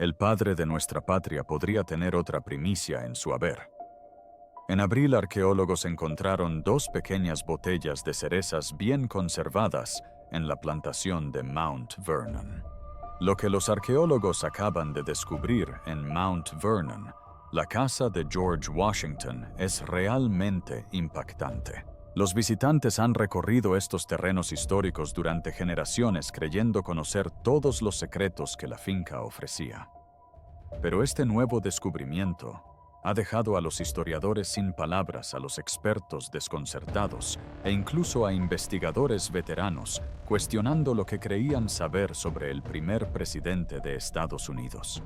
el padre de nuestra patria podría tener otra primicia en su haber. En abril, arqueólogos encontraron 2 pequeñas botellas de cerezas bien conservadas en la plantación de Mount Vernon. Lo que los arqueólogos acaban de descubrir en Mount Vernon, la casa de George Washington, es realmente impactante. Los visitantes han recorrido estos terrenos históricos durante generaciones creyendo conocer todos los secretos que la finca ofrecía. Pero este nuevo descubrimiento ha dejado a los historiadores sin palabras, a los expertos desconcertados e incluso a investigadores veteranos cuestionando lo que creían saber sobre el primer presidente de Estados Unidos.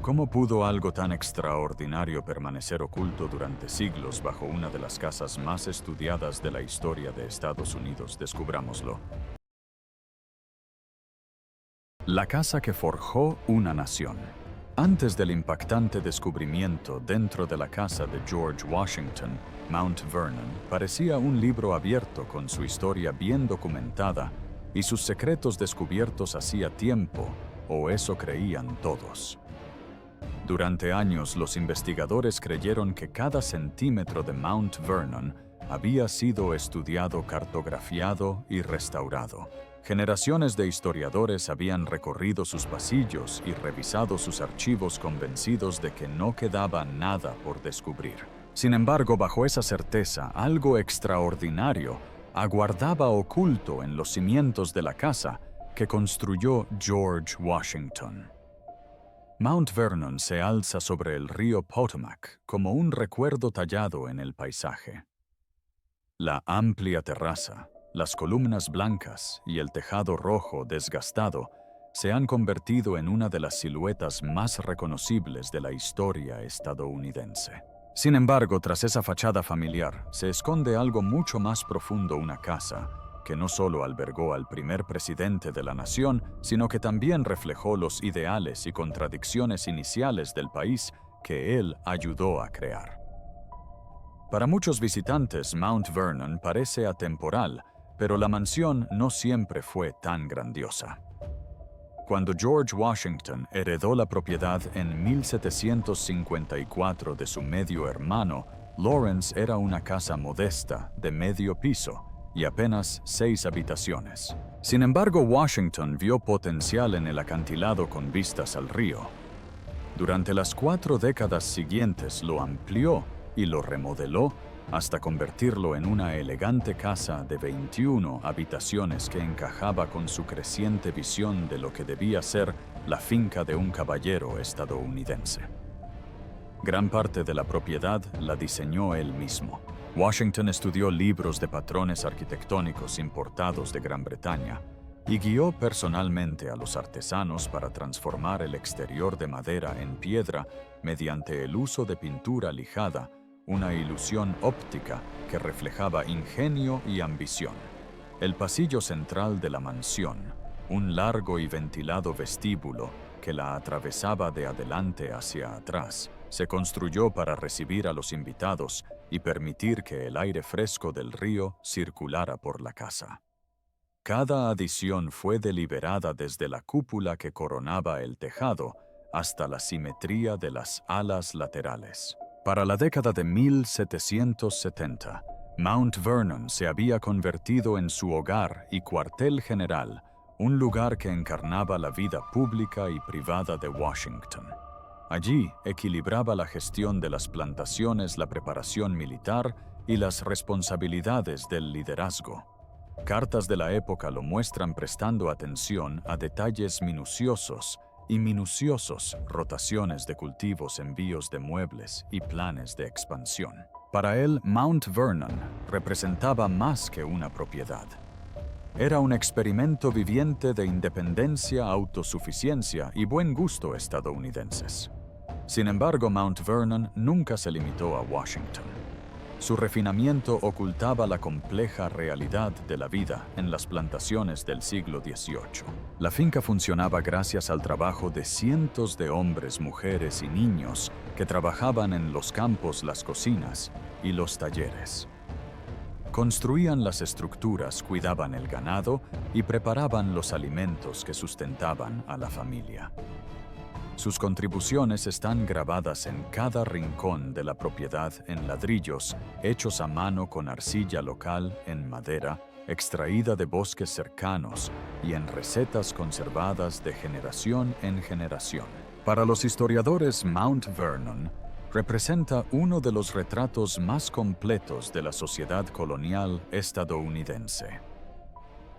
¿Cómo pudo algo tan extraordinario permanecer oculto durante siglos bajo una de las casas más estudiadas de la historia de Estados Unidos? Descubrámoslo. La casa que forjó una nación. Antes del impactante descubrimiento dentro de la casa de George Washington, Mount Vernon parecía un libro abierto con su historia bien documentada y sus secretos descubiertos hacía tiempo, o eso creían todos. Durante años, los investigadores creyeron que cada centímetro de Mount Vernon había sido estudiado, cartografiado y restaurado. Generaciones de historiadores habían recorrido sus pasillos y revisado sus archivos convencidos de que no quedaba nada por descubrir. Sin embargo, bajo esa certeza, algo extraordinario aguardaba oculto en los cimientos de la casa que construyó George Washington. Mount Vernon se alza sobre el río Potomac como un recuerdo tallado en el paisaje. La amplia terraza, las columnas blancas y el tejado rojo desgastado se han convertido en una de las siluetas más reconocibles de la historia estadounidense. Sin embargo, tras esa fachada familiar, se esconde algo mucho más profundo, una casa que no solo albergó al primer presidente de la nación, sino que también reflejó los ideales y contradicciones iniciales del país que él ayudó a crear. Para muchos visitantes, Mount Vernon parece atemporal, pero la mansión no siempre fue tan grandiosa. Cuando George Washington heredó la propiedad en 1754 de su medio hermano, Lawrence, era una casa modesta de medio piso y apenas 6 habitaciones. Sin embargo, Washington vio potencial en el acantilado con vistas al río. Durante las 4 décadas siguientes lo amplió y lo remodeló hasta convertirlo en una elegante casa de 21 habitaciones que encajaba con su creciente visión de lo que debía ser la finca de un caballero estadounidense. Gran parte de la propiedad la diseñó él mismo. Washington estudió libros de patrones arquitectónicos importados de Gran Bretaña y guió personalmente a los artesanos para transformar el exterior de madera en piedra mediante el uso de pintura lijada, una ilusión óptica que reflejaba ingenio y ambición. El pasillo central de la mansión, un largo y ventilado vestíbulo que la atravesaba de adelante hacia atrás, se construyó para recibir a los invitados y permitir que el aire fresco del río circulara por la casa. Cada adición fue deliberada desde la cúpula que coronaba el tejado hasta la simetría de las alas laterales. Para la década de 1770, Mount Vernon se había convertido en su hogar y cuartel general, un lugar que encarnaba la vida pública y privada de Washington. Allí equilibraba la gestión de las plantaciones, la preparación militar y las responsabilidades del liderazgo. Cartas de la época lo muestran prestando atención a detalles minuciosos y minuciosos, rotaciones de cultivos, envíos de muebles y planes de expansión. Para él, Mount Vernon representaba más que una propiedad. Era un experimento viviente de independencia, autosuficiencia y buen gusto estadounidenses. Sin embargo, Mount Vernon nunca se limitó a Washington. Su refinamiento ocultaba la compleja realidad de la vida en las plantaciones del siglo XVIII. La finca funcionaba gracias al trabajo de cientos de hombres, mujeres y niños que trabajaban en los campos, las cocinas y los talleres. Construían las estructuras, cuidaban el ganado y preparaban los alimentos que sustentaban a la familia. Sus contribuciones están grabadas en cada rincón de la propiedad en ladrillos, hechos a mano con arcilla local en madera, extraída de bosques cercanos y en recetas conservadas de generación en generación. Para los historiadores, Mount Vernon representa uno de los retratos más completos de la sociedad colonial estadounidense.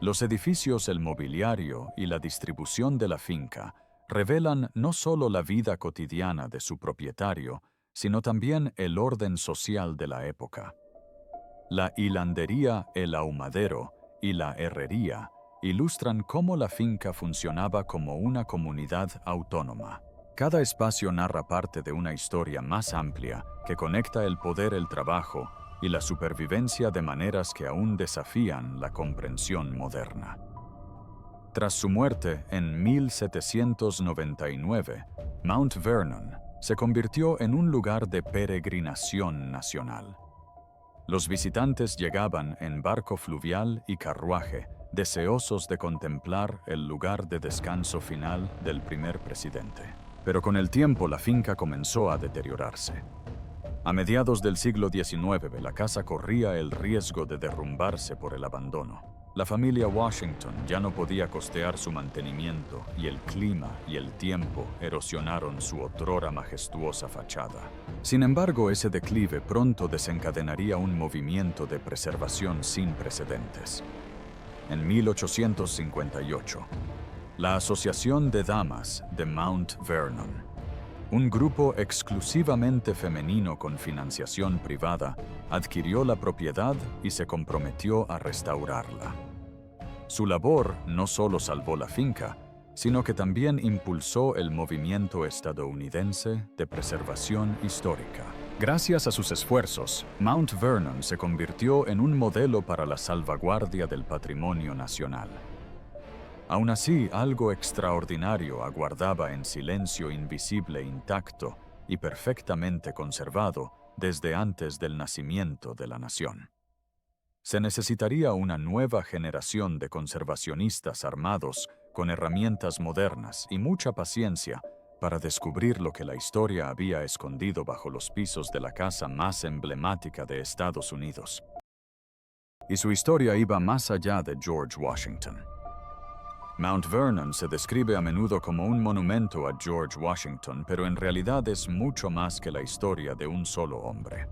Los edificios, el mobiliario y la distribución de la finca revelan no solo la vida cotidiana de su propietario, sino también el orden social de la época. La hilandería, el ahumadero y la herrería ilustran cómo la finca funcionaba como una comunidad autónoma. Cada espacio narra parte de una historia más amplia que conecta el poder, el trabajo y la supervivencia de maneras que aún desafían la comprensión moderna. Tras su muerte en 1799, Mount Vernon se convirtió en un lugar de peregrinación nacional. Los visitantes llegaban en barco fluvial y carruaje, deseosos de contemplar el lugar de descanso final del primer presidente. Pero con el tiempo la finca comenzó a deteriorarse. A mediados del siglo XIX, la casa corría el riesgo de derrumbarse por el abandono. La familia Washington ya no podía costear su mantenimiento y el clima y el tiempo erosionaron su otrora majestuosa fachada. Sin embargo, ese declive pronto desencadenaría un movimiento de preservación sin precedentes. En 1858, la Asociación de Damas de Mount Vernon, un grupo exclusivamente femenino con financiación privada, adquirió la propiedad y se comprometió a restaurarla. Su labor no solo salvó la finca, sino que también impulsó el movimiento estadounidense de preservación histórica. Gracias a sus esfuerzos, Mount Vernon se convirtió en un modelo para la salvaguardia del patrimonio nacional. Aún así, algo extraordinario aguardaba en silencio invisible, intacto y perfectamente conservado desde antes del nacimiento de la nación. Se necesitaría una nueva generación de conservacionistas armados con herramientas modernas y mucha paciencia para descubrir lo que la historia había escondido bajo los pisos de la casa más emblemática de Estados Unidos. Y su historia iba más allá de George Washington. Mount Vernon se describe a menudo como un monumento a George Washington, pero en realidad es mucho más que la historia de un solo hombre.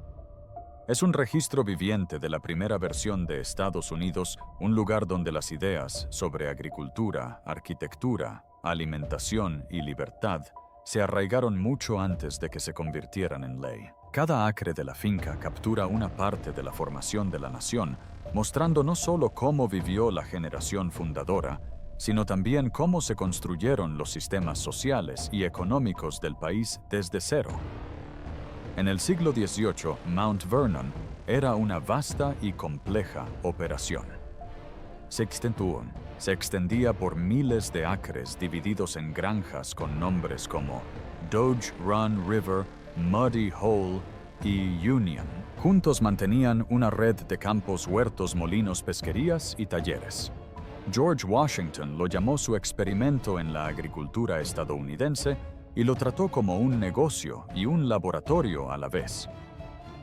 Es un registro viviente de la primera versión de Estados Unidos, un lugar donde las ideas sobre agricultura, arquitectura, alimentación y libertad se arraigaron mucho antes de que se convirtieran en ley. Cada acre de la finca captura una parte de la formación de la nación, mostrando no solo cómo vivió la generación fundadora, sino también cómo se construyeron los sistemas sociales y económicos del país desde cero. En el siglo XVIII, Mount Vernon era una vasta y compleja operación. Se extendía por miles de acres divididos en granjas con nombres como Dodge Run River, Muddy Hole y Union. Juntos mantenían una red de campos, huertos, molinos, pesquerías y talleres. George Washington lo llamó su experimento en la agricultura estadounidense y lo trató como un negocio y un laboratorio a la vez.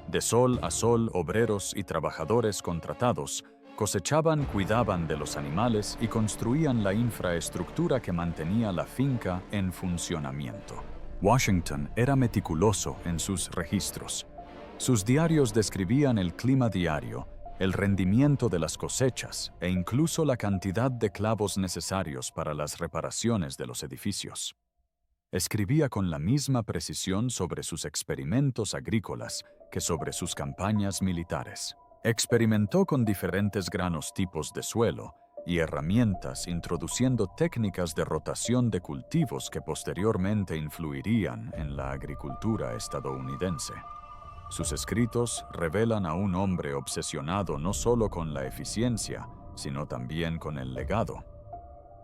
De sol a sol, obreros y trabajadores contratados cosechaban, cuidaban de los animales y construían la infraestructura que mantenía la finca en funcionamiento. Washington era meticuloso en sus registros. Sus diarios describían el clima diario, el rendimiento de las cosechas e incluso la cantidad de clavos necesarios para las reparaciones de los edificios. Escribía con la misma precisión sobre sus experimentos agrícolas que sobre sus campañas militares. Experimentó con diferentes granos, tipos de suelo y herramientas, introduciendo técnicas de rotación de cultivos que posteriormente influirían en la agricultura estadounidense. Sus escritos revelan a un hombre obsesionado no solo con la eficiencia, sino también con el legado.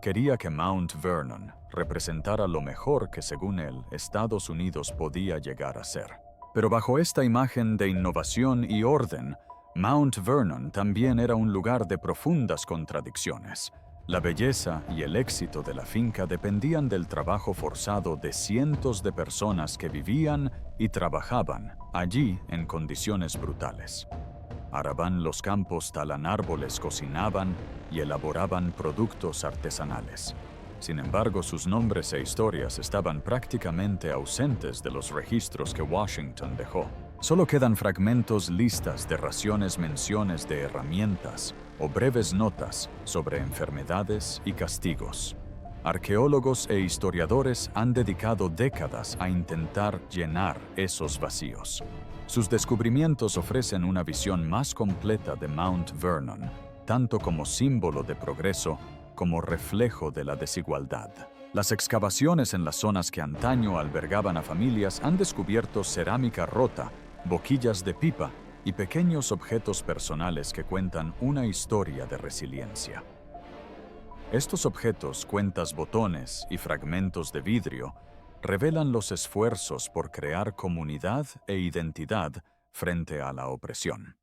Quería que Mount Vernon representara lo mejor que, según él, Estados Unidos podía llegar a ser. Pero bajo esta imagen de innovación y orden, Mount Vernon también era un lugar de profundas contradicciones. La belleza y el éxito de la finca dependían del trabajo forzado de cientos de personas que vivían y trabajaban allí en condiciones brutales. Araban los campos, talan árboles, cocinaban y elaboraban productos artesanales. Sin embargo, sus nombres e historias estaban prácticamente ausentes de los registros que Washington dejó. Solo quedan fragmentos, listas de raciones, menciones de herramientas o breves notas sobre enfermedades y castigos. Arqueólogos e historiadores han dedicado décadas a intentar llenar esos vacíos. Sus descubrimientos ofrecen una visión más completa de Mount Vernon, tanto como símbolo de progreso como reflejo de la desigualdad. Las excavaciones en las zonas que antaño albergaban a familias han descubierto cerámica rota, boquillas de pipa y pequeños objetos personales que cuentan una historia de resiliencia. Estos objetos, cuentas, botones y fragmentos de vidrio, revelan los esfuerzos por crear comunidad e identidad frente a la opresión.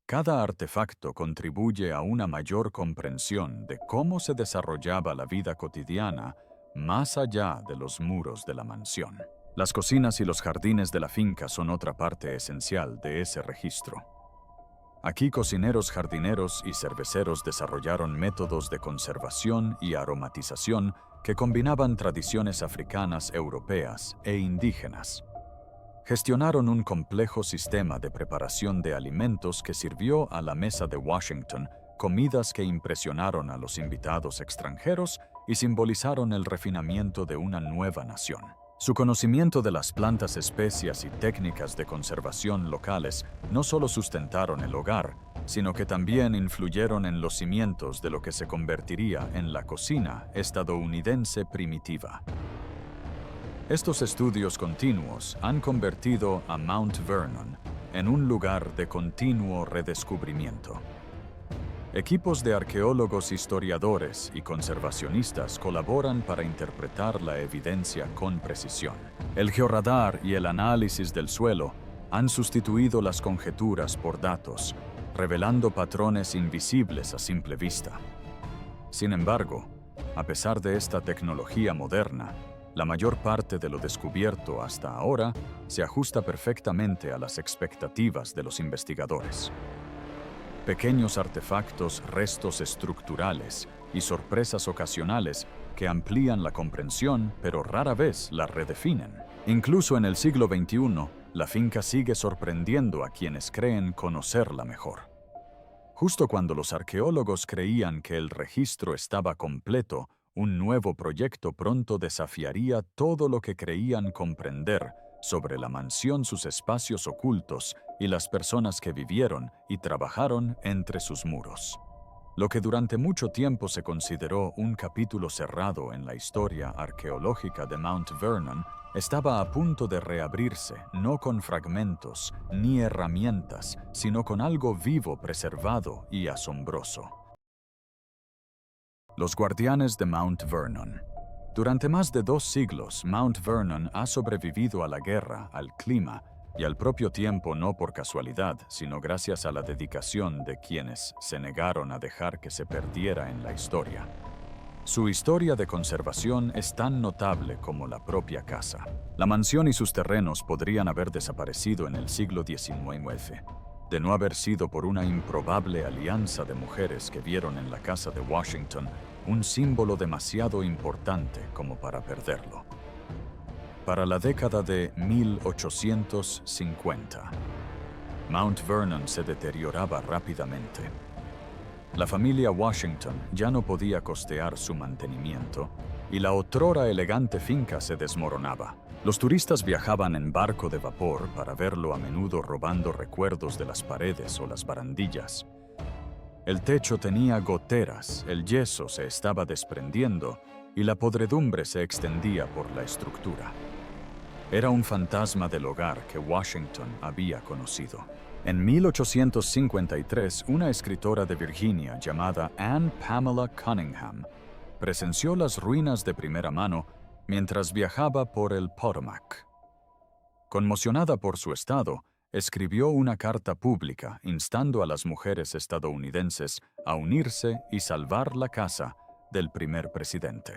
Cada artefacto contribuye a una mayor comprensión de cómo se desarrollaba la vida cotidiana más allá de los muros de la mansión. Las cocinas y los jardines de la finca son otra parte esencial de ese registro. Aquí cocineros, jardineros y cerveceros desarrollaron métodos de conservación y aromatización que combinaban tradiciones africanas, europeas e indígenas. Gestionaron un complejo sistema de preparación de alimentos que sirvió a la mesa de Washington, comidas que impresionaron a los invitados extranjeros y simbolizaron el refinamiento de una nueva nación. Su conocimiento de las plantas, especias y técnicas de conservación locales no solo sustentaron el hogar, sino que también influyeron en los cimientos de lo que se convertiría en la cocina estadounidense primitiva. Estos estudios continuos han convertido a Mount Vernon en un lugar de continuo redescubrimiento. Equipos de arqueólogos, historiadores y conservacionistas colaboran para interpretar la evidencia con precisión. El georradar y el análisis del suelo han sustituido las conjeturas por datos, revelando patrones invisibles a simple vista. Sin embargo, a pesar de esta tecnología moderna, la mayor parte de lo descubierto hasta ahora se ajusta perfectamente a las expectativas de los investigadores. Pequeños artefactos, restos estructurales y sorpresas ocasionales que amplían la comprensión, pero rara vez la redefinen. Incluso en el siglo XXI, la finca sigue sorprendiendo a quienes creen conocerla mejor. Justo cuando los arqueólogos creían que el registro estaba completo, un nuevo proyecto pronto desafiaría todo lo que creían comprender sobre la mansión, sus espacios ocultos y las personas que vivieron y trabajaron entre sus muros. Lo que durante mucho tiempo se consideró un capítulo cerrado en la historia arqueológica de Mount Vernon estaba a punto de reabrirse, no con fragmentos ni herramientas, sino con algo vivo, preservado y asombroso. Los guardianes de Mount Vernon. Durante más de 2 siglos, Mount Vernon ha sobrevivido a la guerra, al clima y al propio tiempo, no por casualidad, sino gracias a la dedicación de quienes se negaron a dejar que se perdiera en la historia. Su historia de conservación es tan notable como la propia casa. La mansión y sus terrenos podrían haber desaparecido en el siglo XIX, de no haber sido por una improbable alianza de mujeres que vieron en la casa de Washington un símbolo demasiado importante como para perderlo. Para la década de 1850, Mount Vernon se deterioraba rápidamente. La familia Washington ya no podía costear su mantenimiento y la otrora elegante finca se desmoronaba. Los turistas viajaban en barco de vapor para verlo a menudo robando recuerdos de las paredes o las barandillas. El techo tenía goteras, el yeso se estaba desprendiendo y la podredumbre se extendía por la estructura. Era un fantasma del hogar que Washington había conocido. En 1853, una escritora de Virginia llamada Anne Pamela Cunningham presenció las ruinas de primera mano mientras viajaba por el Potomac. Conmocionada por su estado, escribió una carta pública instando a las mujeres estadounidenses a unirse y salvar la casa del primer presidente.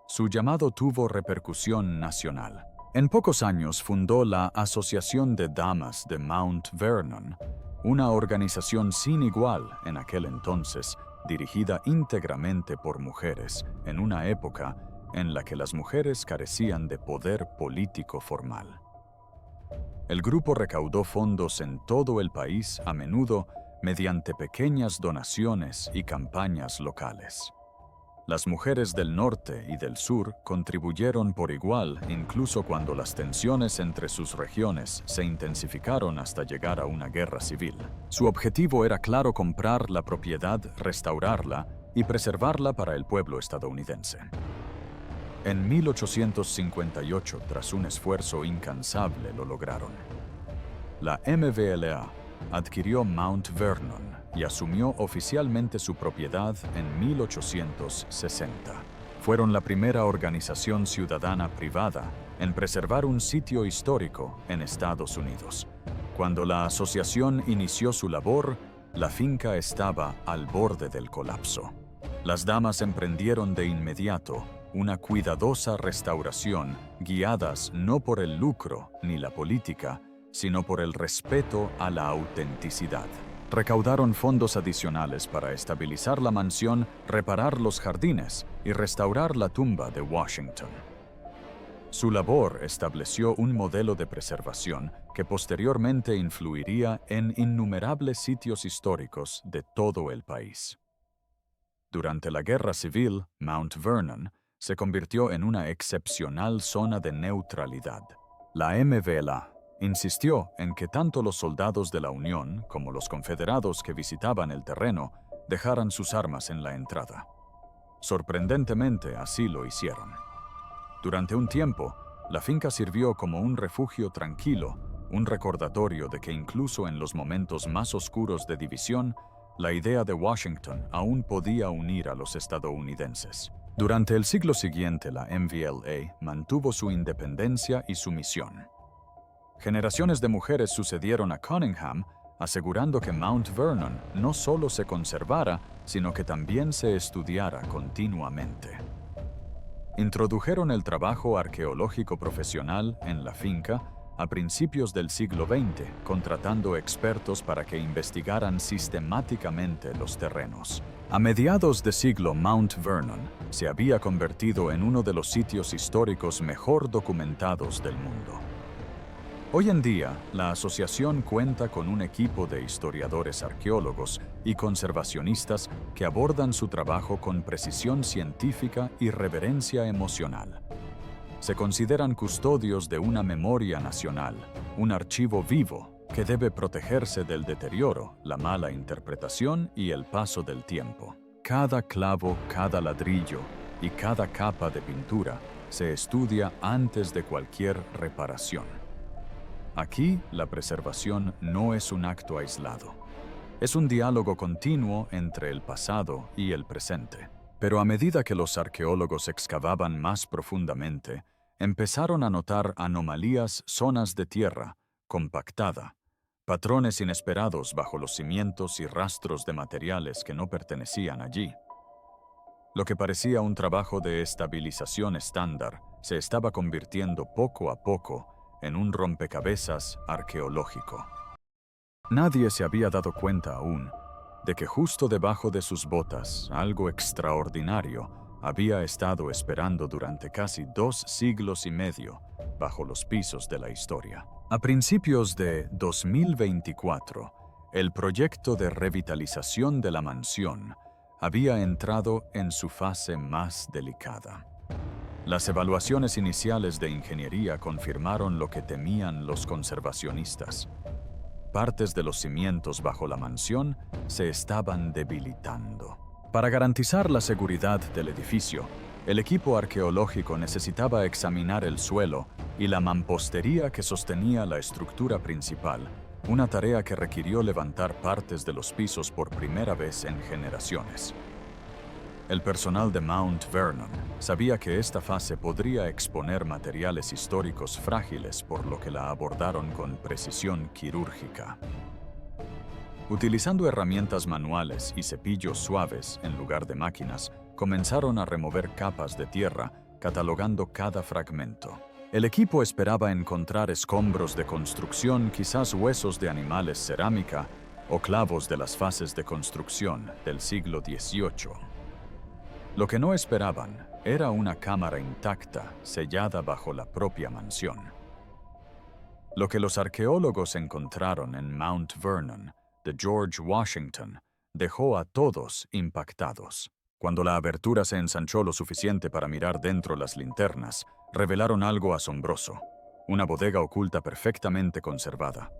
Su llamado tuvo repercusión nacional. En pocos años fundó la Asociación de Damas de Mount Vernon, una organización sin igual en aquel entonces, dirigida íntegramente por mujeres, en una época en la que las mujeres carecían de poder político formal. El grupo recaudó fondos en todo el país, a menudo mediante pequeñas donaciones y campañas locales. Las mujeres del norte y del sur contribuyeron por igual, incluso cuando las tensiones entre sus regiones se intensificaron hasta llegar a una guerra civil. Su objetivo era claro: comprar la propiedad, restaurarla y preservarla para el pueblo estadounidense. En 1858, tras un esfuerzo incansable, lo lograron. La MVLA adquirió Mount Vernon y asumió oficialmente su propiedad en 1860. Fueron la primera organización ciudadana privada en preservar un sitio histórico en Estados Unidos. Cuando la asociación inició su labor, la finca estaba al borde del colapso. Las damas emprendieron de inmediato una cuidadosa restauración, guiadas no por el lucro ni la política, sino por el respeto a la autenticidad. Recaudaron fondos adicionales para estabilizar la mansión, reparar los jardines y restaurar la tumba de Washington. Su labor estableció un modelo de preservación que posteriormente influiría en innumerables sitios históricos de todo el país. Durante la Guerra Civil, Mount Vernon se convirtió en una excepcional zona de neutralidad. La MVLA insistió en que tanto los soldados de la Unión como los confederados que visitaban el terreno dejaran sus armas en la entrada. Sorprendentemente, así lo hicieron. Durante un tiempo, la finca sirvió como un refugio tranquilo, un recordatorio de que incluso en los momentos más oscuros de división, la idea de Washington aún podía unir a los estadounidenses. Durante el siglo siguiente, la MVLA mantuvo su independencia y su misión. Generaciones de mujeres sucedieron a Cunningham, asegurando que Mount Vernon no solo se conservara, sino que también se estudiara continuamente. Introdujeron el trabajo arqueológico profesional en la finca a principios del siglo XX, contratando expertos para que investigaran sistemáticamente los terrenos. A mediados de siglo, Mount Vernon se había convertido en uno de los sitios históricos mejor documentados del mundo. Hoy en día, la asociación cuenta con un equipo de historiadores arqueólogos y conservacionistas que abordan su trabajo con precisión científica y reverencia emocional. Se consideran custodios de una memoria nacional, un archivo vivo que debe protegerse del deterioro, la mala interpretación y el paso del tiempo. Cada clavo, cada ladrillo y cada capa de pintura se estudia antes de cualquier reparación. Aquí, la preservación no es un acto aislado. Es un diálogo continuo entre el pasado y el presente. Pero a medida que los arqueólogos excavaban más profundamente, empezaron a notar anomalías, zonas de tierra compactada, patrones inesperados bajo los cimientos y rastros de materiales que no pertenecían allí. Lo que parecía un trabajo de estabilización estándar se estaba convirtiendo poco a poco en un rompecabezas arqueológico. Nadie se había dado cuenta aún de que justo debajo de sus botas algo extraordinario había estado esperando durante casi 2 siglos y medio bajo los pisos de la historia. A principios de 2024, el proyecto de revitalización de la mansión había entrado en su fase más delicada. Las evaluaciones iniciales de ingeniería confirmaron lo que temían los conservacionistas. Partes de los cimientos bajo la mansión se estaban debilitando. Para garantizar la seguridad del edificio, el equipo arqueológico necesitaba examinar el suelo y la mampostería que sostenía la estructura principal, una tarea que requirió levantar partes de los pisos por primera vez en generaciones. El personal de Mount Vernon sabía que esta fase podría exponer materiales históricos frágiles, por lo que la abordaron con precisión quirúrgica. Utilizando herramientas manuales y cepillos suaves en lugar de máquinas, comenzaron a remover capas de tierra, catalogando cada fragmento. El equipo esperaba encontrar escombros de construcción, quizás huesos de animales, cerámica o clavos de las fases de construcción del siglo XVIII. Lo que no esperaban era una cámara intacta, sellada bajo la propia mansión. Lo que los arqueólogos encontraron en Mount Vernon de George Washington dejó a todos impactados. Cuando la abertura se ensanchó lo suficiente para mirar dentro las linternas, revelaron algo asombroso: una bodega oculta perfectamente conservada.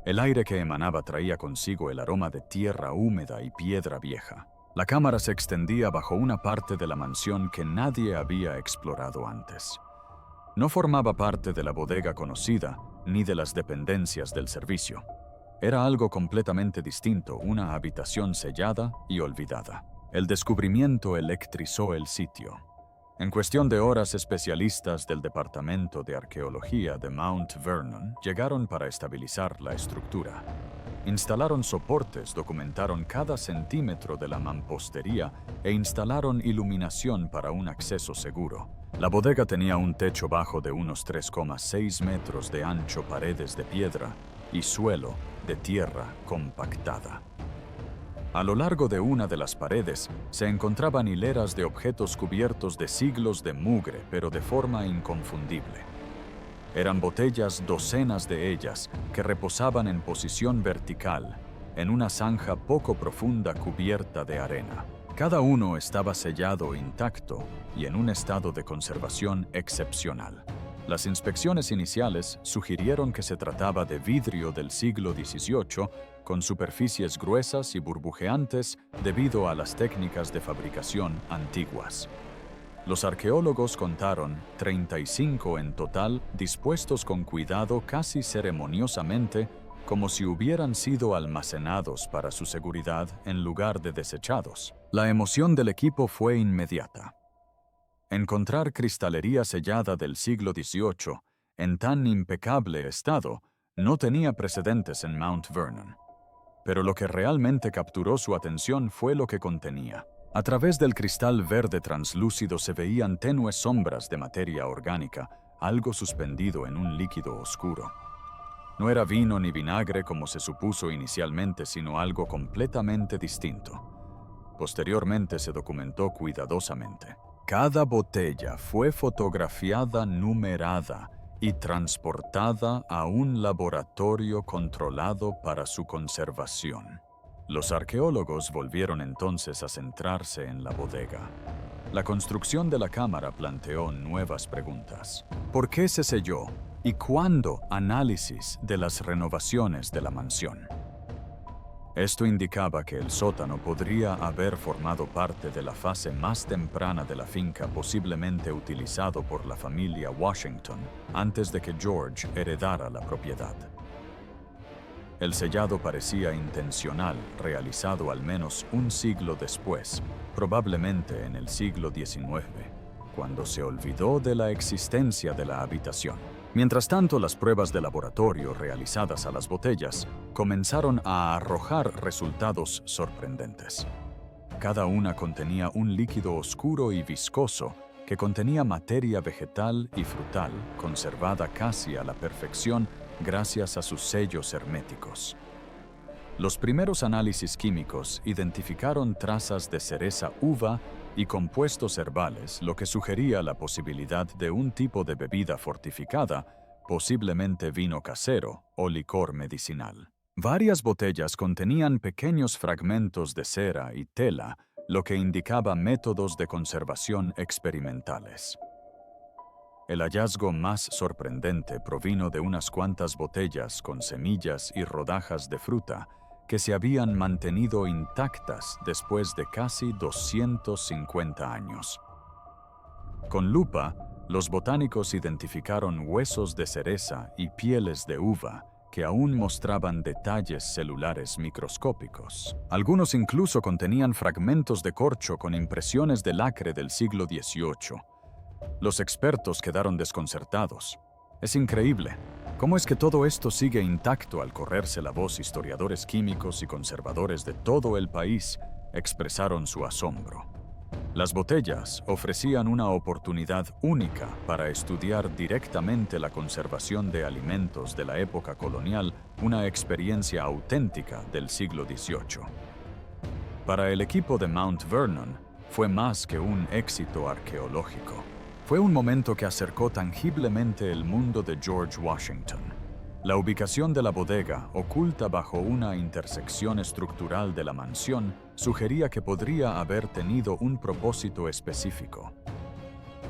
El aire que emanaba traía consigo el aroma de tierra húmeda y piedra vieja. La cámara se extendía bajo una parte de la mansión que nadie había explorado antes. No formaba parte de la bodega conocida ni de las dependencias del servicio. Era algo completamente distinto, una habitación sellada y olvidada. El descubrimiento electrizó el sitio. En cuestión de horas, especialistas del Departamento de Arqueología de Mount Vernon llegaron para estabilizar la estructura. Instalaron soportes, documentaron cada centímetro de la mampostería e instalaron iluminación para un acceso seguro. La bodega tenía un techo bajo de unos 3,6 metros de ancho, paredes de piedra y suelo de tierra compactada. A lo largo de una de las paredes se encontraban hileras de objetos cubiertos de siglos de mugre, pero de forma inconfundible. Eran botellas, docenas de ellas, que reposaban en posición vertical, en una zanja poco profunda cubierta de arena. Cada uno estaba sellado intacto y en un estado de conservación excepcional. Las inspecciones iniciales sugirieron que se trataba de vidrio del siglo XVIII, con superficies gruesas y burbujeantes debido a las técnicas de fabricación antiguas. Los arqueólogos contaron 35 en total, dispuestos con cuidado, casi ceremoniosamente, como si hubieran sido almacenados para su seguridad en lugar de desechados. La emoción del equipo fue inmediata. Encontrar cristalería sellada del siglo XVIII en tan impecable estado no tenía precedentes en Mount Vernon. Pero lo que realmente capturó su atención fue lo que contenía. A través del cristal verde translúcido se veían tenues sombras de materia orgánica, algo suspendido en un líquido oscuro. No era vino ni vinagre como se supuso inicialmente, sino algo completamente distinto. Posteriormente se documentó cuidadosamente. Cada botella fue fotografiada, numerada y transportada a un laboratorio controlado para su conservación. Los arqueólogos volvieron entonces a centrarse en la bodega. La construcción de la cámara planteó nuevas preguntas. ¿Por qué se selló? ¿Y cuándo? Análisis de las renovaciones de la mansión. Esto indicaba que el sótano podría haber formado parte de la fase más temprana de la finca, posiblemente utilizado por la familia Washington antes de que George heredara la propiedad. El sellado parecía intencional, realizado al menos un siglo después, probablemente en el siglo XIX, cuando se olvidó de la existencia de la habitación. Mientras tanto, las pruebas de laboratorio realizadas a las botellas comenzaron a arrojar resultados sorprendentes. Cada una contenía un líquido oscuro y viscoso que contenía materia vegetal y frutal, conservada casi a la perfección gracias a sus sellos herméticos. Los primeros análisis químicos identificaron trazas de cereza, uva y compuestos herbales, lo que sugería la posibilidad de un tipo de bebida fortificada, posiblemente vino casero o licor medicinal. Varias botellas contenían pequeños fragmentos de cera y tela, lo que indicaba métodos de conservación experimentales. El hallazgo más sorprendente provino de unas cuantas botellas con semillas y rodajas de fruta que se habían mantenido intactas después de casi 250 años. Con lupa, los botánicos identificaron huesos de cereza y pieles de uva que aún mostraban detalles celulares microscópicos. Algunos incluso contenían fragmentos de corcho con impresiones de lacre del siglo XVIII. Los expertos quedaron desconcertados. Es increíble. ¿Cómo es que todo esto sigue intacto al correrse la voz? Historiadores químicos y conservadores de todo el país expresaron su asombro. Las botellas ofrecían una oportunidad única para estudiar directamente la conservación de alimentos de la época colonial, una experiencia auténtica del siglo XVIII. Para el equipo de Mount Vernon, fue más que un éxito arqueológico. Fue un momento que acercó tangiblemente el mundo de George Washington. La ubicación de la bodega, oculta bajo una intersección estructural de la mansión, sugería que podría haber tenido un propósito específico.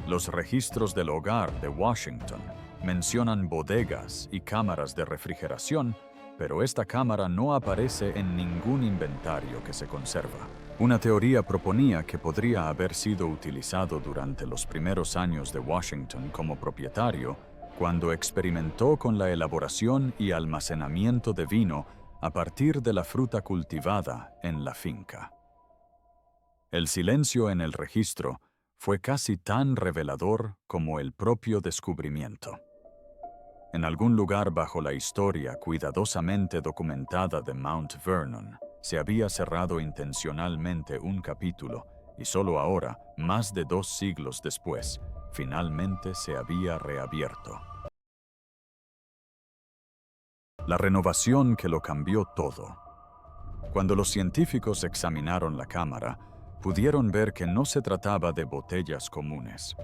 Los registros del hogar de Washington mencionan bodegas y cámaras de refrigeración, pero esta cámara no aparece en ningún inventario que se conserva. Una teoría proponía que podría haber sido utilizado durante los primeros años de Washington como propietario, cuando experimentó con la elaboración y almacenamiento de vino a partir de la fruta cultivada en la finca. El silencio en el registro fue casi tan revelador como el propio descubrimiento. En algún lugar bajo la historia cuidadosamente documentada de Mount Vernon, se había cerrado intencionalmente un capítulo y solo ahora, más de 2 siglos después, finalmente se había reabierto. La renovación que lo cambió todo. Cuando los científicos examinaron la cámara, pudieron ver que no se trataba de botellas comunes.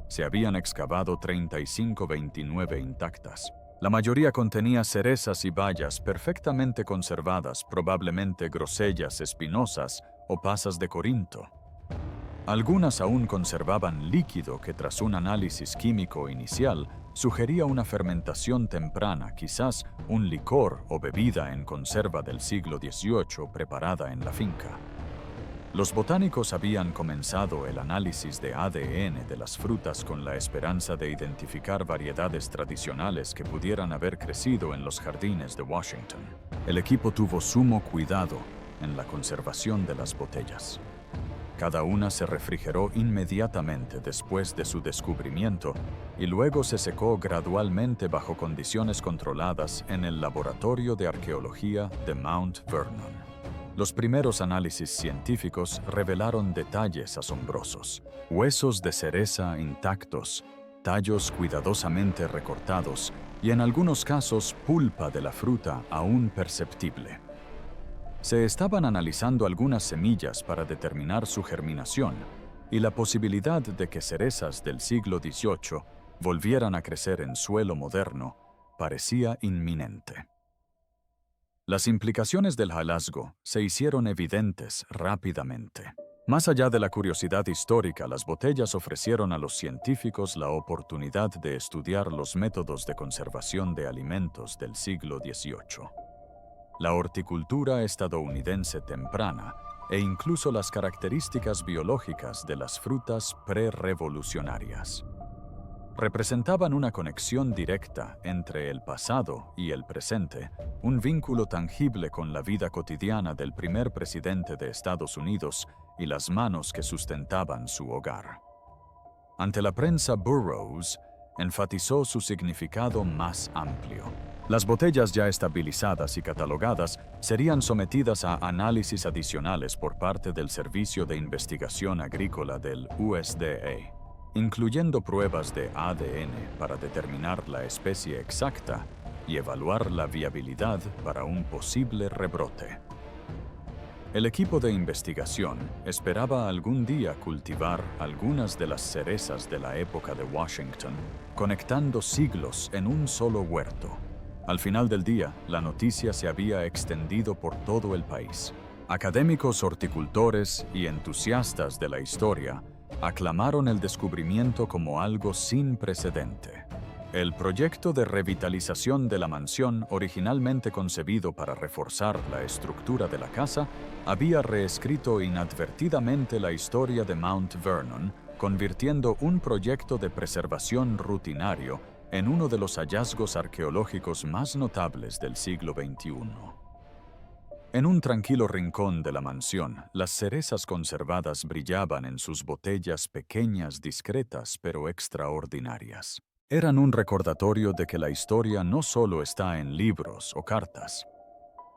Se habían excavado 35-29 intactas. La mayoría contenía cerezas y bayas perfectamente conservadas, probablemente grosellas espinosas o pasas de Corinto. Algunas aún conservaban líquido que tras un análisis químico inicial sugería una fermentación temprana, quizás un licor o bebida en conserva del siglo XVIII preparada en la finca. Los botánicos habían comenzado el análisis de ADN de las frutas con la esperanza de identificar variedades tradicionales que pudieran haber crecido en los jardines de Washington. El equipo tuvo sumo cuidado en la conservación de las botellas. Cada una se refrigeró inmediatamente después de su descubrimiento y luego se secó gradualmente bajo condiciones controladas en el Laboratorio de Arqueología de Mount Vernon. Los primeros análisis científicos revelaron detalles asombrosos: huesos de cereza intactos, tallos cuidadosamente recortados y en algunos casos pulpa de la fruta aún perceptible. Se estaban analizando algunas semillas para determinar su germinación y la posibilidad de que cerezas del siglo XVIII volvieran a crecer en suelo moderno parecía inminente. Las implicaciones del hallazgo se hicieron evidentes rápidamente. Más allá de la curiosidad histórica, las botellas ofrecieron a los científicos la oportunidad de estudiar los métodos de conservación de alimentos del siglo XVIII. La horticultura estadounidense temprana e incluso las características biológicas de las frutas pre-revolucionarias representaban una conexión directa entre el pasado y el presente, un vínculo tangible con la vida cotidiana del primer presidente de Estados Unidos y las manos que sustentaban su hogar. Ante la prensa, Burroughs enfatizó su significado más amplio. Las botellas ya estabilizadas y catalogadas serían sometidas a análisis adicionales por parte del Servicio de Investigación Agrícola del USDA, incluyendo pruebas de ADN para determinar la especie exacta y evaluar la viabilidad para un posible rebrote. El equipo de investigación esperaba algún día cultivar algunas de las cerezas de la época de Washington, conectando siglos en un solo huerto. Al final del día, la noticia se había extendido por todo el país. Académicos, horticultores y entusiastas de la historia aclamaron el descubrimiento como algo sin precedente. El proyecto de revitalización de la mansión, originalmente concebido para reforzar la estructura de la casa, había reescrito inadvertidamente la historia de Mount Vernon, convirtiendo un proyecto de preservación rutinario en uno de los hallazgos arqueológicos más notables del siglo XXI. En un tranquilo rincón de la mansión, las cerezas conservadas brillaban en sus botellas pequeñas, discretas, pero extraordinarias. Eran un recordatorio de que la historia no solo está en libros o cartas.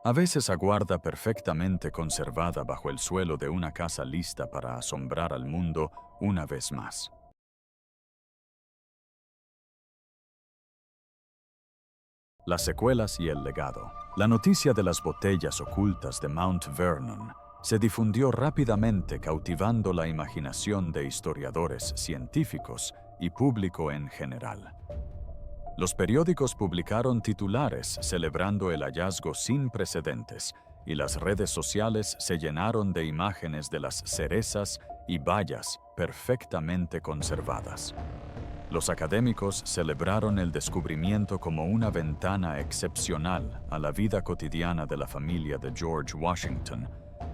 A veces aguarda perfectamente conservada bajo el suelo de una casa lista para asombrar al mundo una vez más. Las secuelas y el legado. La noticia de las botellas ocultas de Mount Vernon se difundió rápidamente, cautivando la imaginación de historiadores, científicos y público en general. Los periódicos publicaron titulares celebrando el hallazgo sin precedentes, y las redes sociales se llenaron de imágenes de las cerezas y bayas perfectamente conservadas. Los académicos celebraron el descubrimiento como una ventana excepcional a la vida cotidiana de la familia de George Washington,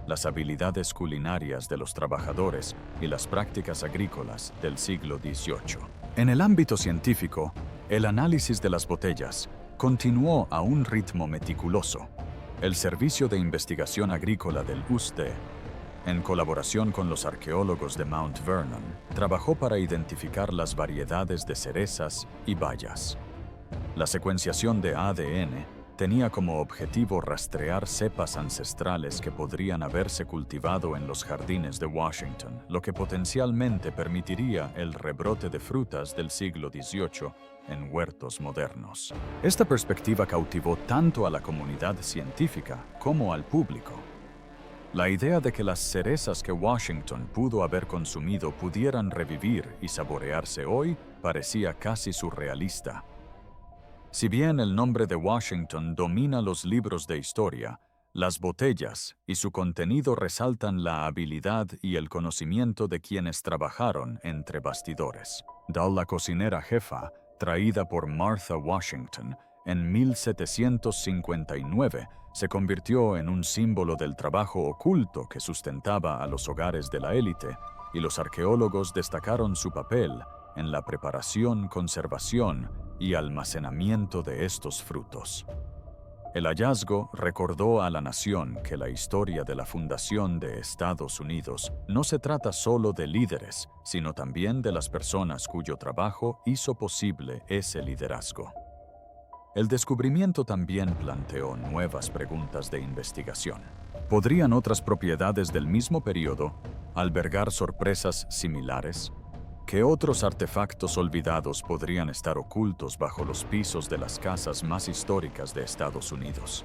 las habilidades culinarias de los trabajadores y las prácticas agrícolas del siglo XVIII. En el ámbito científico, el análisis de las botellas continuó a un ritmo meticuloso. El Servicio de Investigación Agrícola del USDA, en colaboración con los arqueólogos de Mount Vernon, trabajó para identificar las variedades de cerezas y bayas. La secuenciación de ADN tenía como objetivo rastrear cepas ancestrales que podrían haberse cultivado en los jardines de Washington, lo que potencialmente permitiría el rebrote de frutas del siglo XVIII en huertos modernos. Esta perspectiva cautivó tanto a la comunidad científica como al público. La idea de que las cerezas que Washington pudo haber consumido pudieran revivir y saborearse hoy parecía casi surrealista. Si bien el nombre de Washington domina los libros de historia, las botellas y su contenido resaltan la habilidad y el conocimiento de quienes trabajaron entre bastidores. Dal, la cocinera jefa, traída por Martha Washington en 1759, se convirtió en un símbolo del trabajo oculto que sustentaba a los hogares de la élite, y los arqueólogos destacaron su papel en la preparación, conservación y almacenamiento de estos frutos. El hallazgo recordó a la nación que la historia de la fundación de Estados Unidos no se trata solo de líderes, sino también de las personas cuyo trabajo hizo posible ese liderazgo. El descubrimiento también planteó nuevas preguntas de investigación. ¿Podrían otras propiedades del mismo periodo albergar sorpresas similares? ¿Qué otros artefactos olvidados podrían estar ocultos bajo los pisos de las casas más históricas de Estados Unidos?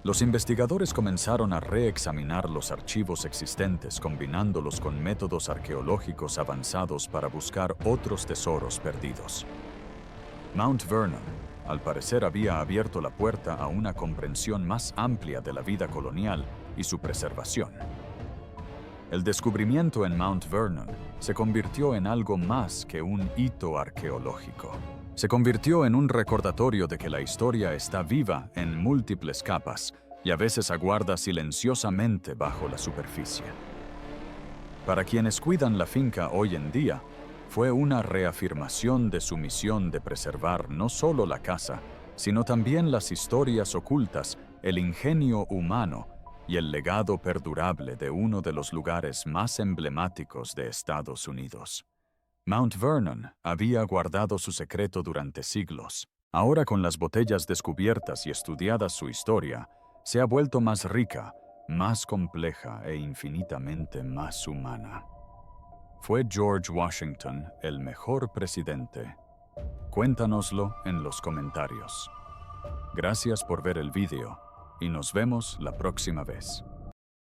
Los investigadores comenzaron a reexaminar los archivos existentes, combinándolos con métodos arqueológicos avanzados para buscar otros tesoros perdidos. Mount Vernon, al parecer, había abierto la puerta a una comprensión más amplia de la vida colonial y su preservación. El descubrimiento en Mount Vernon se convirtió en algo más que un hito arqueológico. Se convirtió en un recordatorio de que la historia está viva en múltiples capas y a veces aguarda silenciosamente bajo la superficie. Para quienes cuidan la finca hoy en día, fue una reafirmación de su misión de preservar no solo la casa, sino también las historias ocultas, el ingenio humano y el legado perdurable de uno de los lugares más emblemáticos de Estados Unidos. Mount Vernon había guardado su secreto durante siglos. Ahora, con las botellas descubiertas y estudiada su historia, se ha vuelto más rica, más compleja e infinitamente más humana. ¿Fue George Washington el mejor presidente? Cuéntanoslo en los comentarios. Gracias por ver el video y nos vemos la próxima vez.